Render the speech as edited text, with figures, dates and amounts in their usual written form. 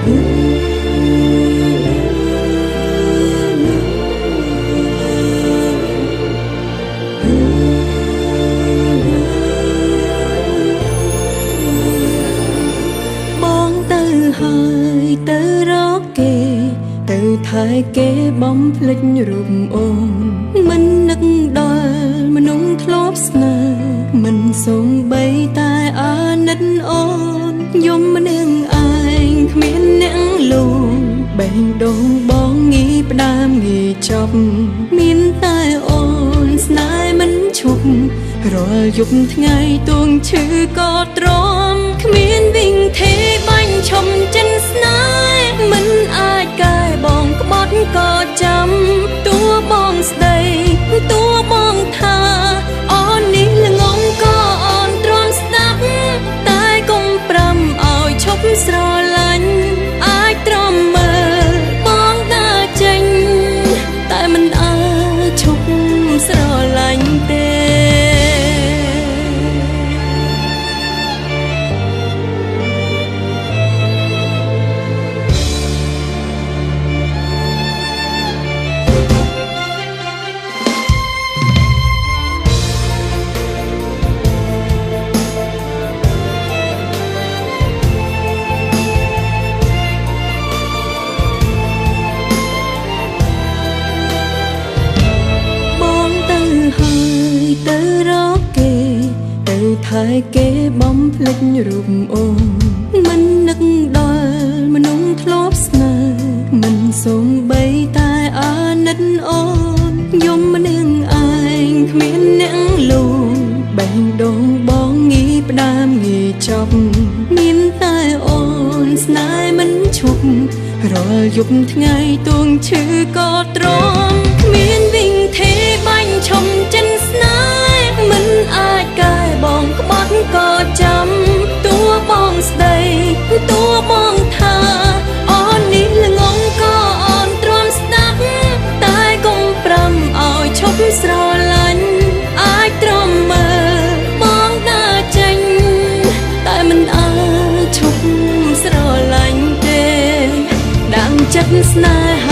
ទៅរកគេទៅថែគេបំភ្លេចរូបអូនមិននឹកដល់មនុស្សធ្លាប់ស្នេហ៍មិនសូម្បីតែអាណិតអូនយំនឹងឯងគ្មានអ្នកលួងបែងដងបងងាយផ្ដាមងាយចប់មានតែអូនស្នេហ៍មិនឈប់រាល់យប់ថ្ងៃទួងឈឺក៏ទ្រាំគ្មានវិញទេបាញ់ឈំចិនស្នេហ៍មិនអាចកែបងក្បត់ក៏ចាំតួបងស្ដីតួបងថាអូននេះល្ងងក៏អូនទ្រាំស្ដាប់តែកុំប្រាំឲ្យឈប់ស្រឡាញ់អាចទ្រាំមើលបងដើរចេញតែមិនអាចឈប់ស្រឡាញ់ទេទៅរកគេទៅថែគេបំភ្លេចរូបអូនមិននឹកដល់មនុស្សធ្លាប់ស្នេហ៍មិនសូម្បីតែអាណិតអូនយំនឹងឯងគ្មានអ្នកលួងបែងដងបងងាយផ្ដាមងាយចប់មានតែអូនស្នេហ៍មិនឈប់រាល់យប់ថ្ងៃទួងឈឺក៏ទ្រាំគ្មានវិញទេបាញ់ឈំចិនស្នេហ៍មិនអាចកែបងក្បត់ក៏ចាំតួបងស្ដីតួបងថាអូននេះល្ងងក៏អូនទ្រាំស្ដាប់តែកុំប្រាំឲ្យឈប់ស្រឡាញ់អាចទ្រាំមើលបងដើរចេញតែមិនអាចឈប់ស្រឡាញ់ទេដាំចិត្តស្នេហា